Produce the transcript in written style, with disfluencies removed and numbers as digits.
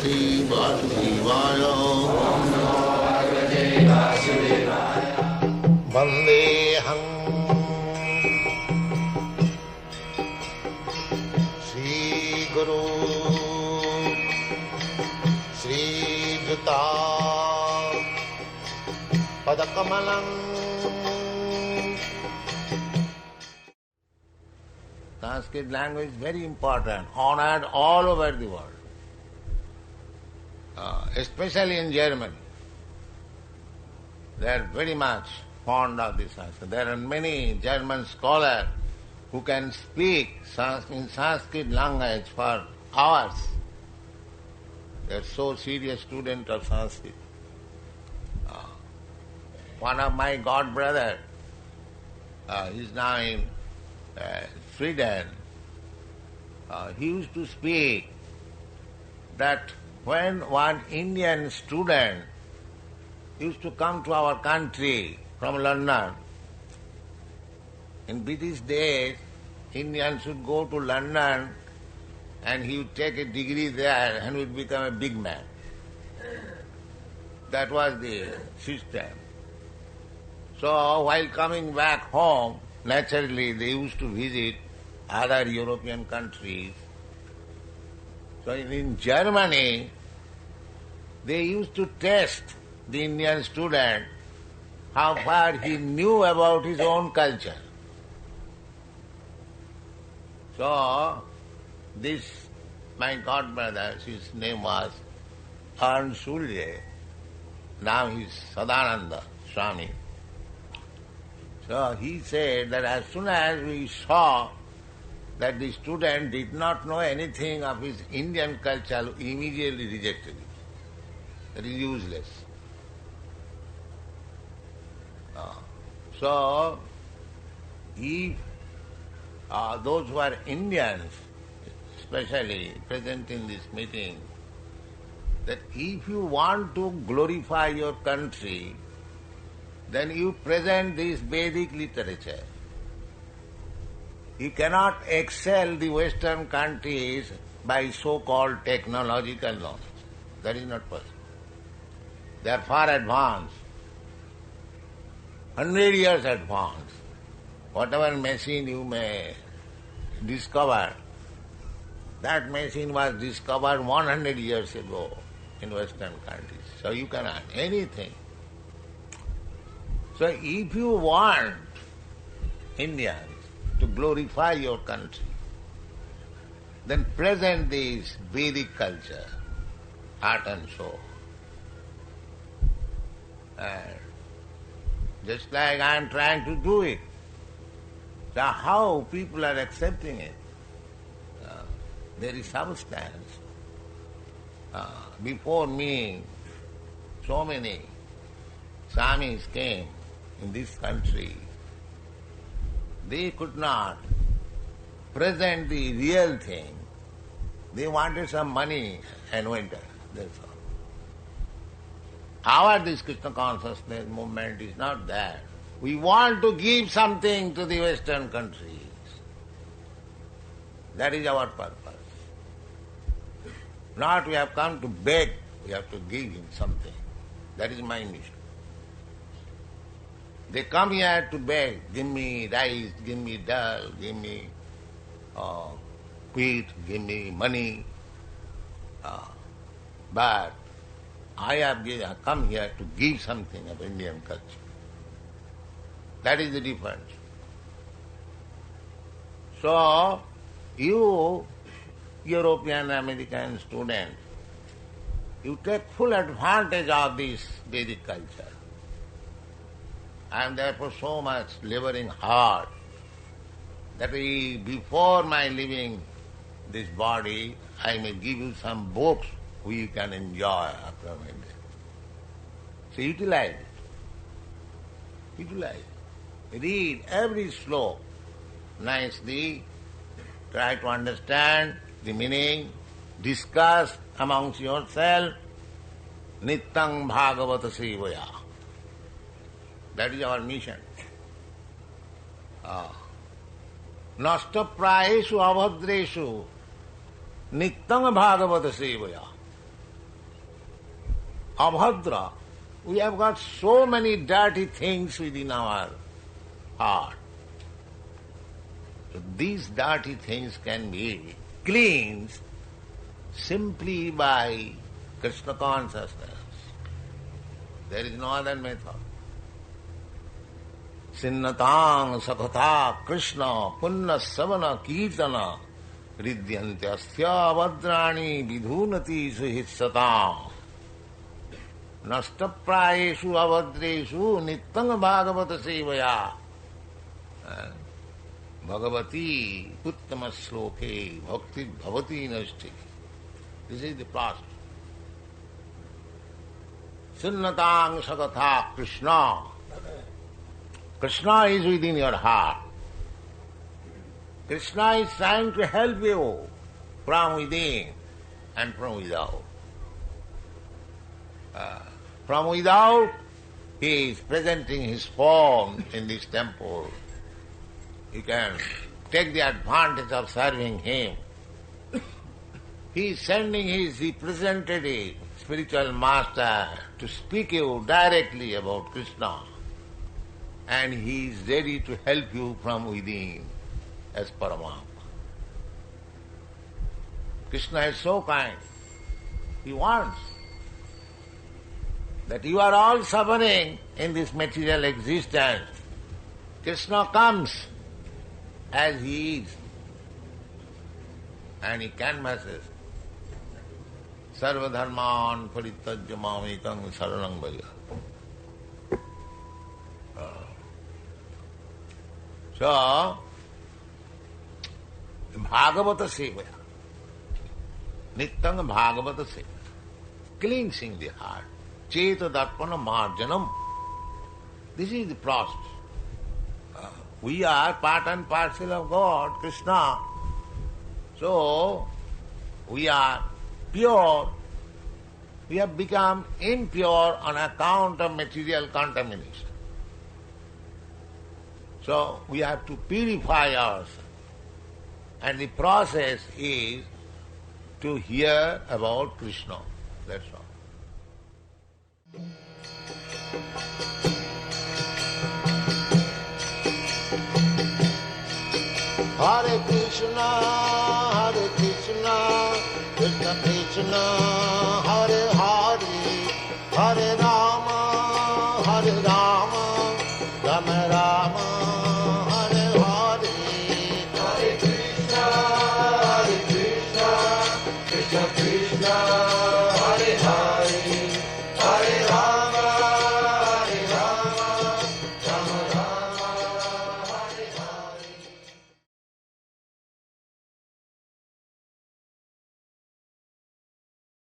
Bhagavate Vasudevaya. Vandeham Sri Guru Sri Juta Padakamalam. Sanskrit language is very important, honored all over the world, especially in Germany. They are very much fond of this Sanskrit. There are many German scholars who can speak in Sanskrit language for hours. They are so serious students of Sanskrit. One of my god brother, he is now in Sweden. He used to speak that when one Indian student used to come to our country from London, in British days, Indians would go to London and he would take a degree there and would become a big man. That was the system. So while coming back home, naturally they used to visit other European countries. So in Germany, they used to test the Indian student how far he knew about his own culture. So this, my godbrother, his name was Ernst Schulze. Now he is Sadananda Swami. So he said that as soon as we saw that the student did not know anything of his Indian culture, we immediately rejected it. That is useless. So, if those who are Indians, especially present in this meeting, that if you want to glorify your country, then you present this Vedic literature. You cannot excel the Western countries by so-called technological knowledge. That is not possible. They are far advanced, 100 years advanced. Whatever machine you may discover, that machine was discovered 100 years ago in Western countries. So you can earn anything. So if you want Indians to glorify your country, then present this Vedic culture, art and show. And just like I am trying to do it. So how people are accepting it? There is substance. Before me, so many Swamis came in this country. They could not present the real thing. They wanted some money and went there. That's all. Our this Krishna consciousness movement is not that. We want to give something to the Western countries. That is our purpose. Not we have come to beg, we have to give him something. That is my mission. They come here to beg, give me rice, give me dal, give me wheat, give me money. But I have come here to give something of Indian culture. That is the difference. So, you, European American student, you take full advantage of this Vedic culture. I am therefore so much laboring hard that before my leaving this body, I may give you some books which you can enjoy after my death. So utilize it. Utilize it. Read every slok nicely, try to understand the meaning, discuss amongst yourself, Nityam Bhagavata Sevaya. That is our mission. Nashta prayeshu avadreshu Nityam Bhagavata Sevaya. abhadra. We have got so many dirty things within our heart. So these dirty things can be cleansed simply by Krishna consciousness. There is no other method. Sinnatang sakatha Krishna punna savana kirtana ridyantyastya vadrani vidhunati suhissatam nashtaprayeshu avadreshu nittang bhagavata sevaya bhagavati uttama sloke bhakti bhavati nashti. This is the past. Sinnatang sakatha Krishna. Krishna is within your heart. Krishna is trying to help you from within and from without. From without, he is presenting his form in this temple. You can take the advantage of serving him. He is sending his representative, spiritual master, to speak you directly about Krishna. And he is ready to help you from within as Paramatma. Krishna is so kind. He wants that you are all suffering in this material existence. Krishna comes as he is and he canvasses. Sarva dharman parityajya mamekam saranam bhaja. So, Bhagavata Sevaya, Nityam Bhagavata Sevaya, cleansing the heart, Cheta Darpana Marjanam. This is the process. We are part and parcel of God, Krishna. So, we are pure. We have become impure on account of material contamination. So we have to purify ourselves. And the process is to hear about Krishna. That's all. Hare Krishna, Krishna Krishna, Hare Hare, Hare Rama, Rama Rama. Krishna, Krishna,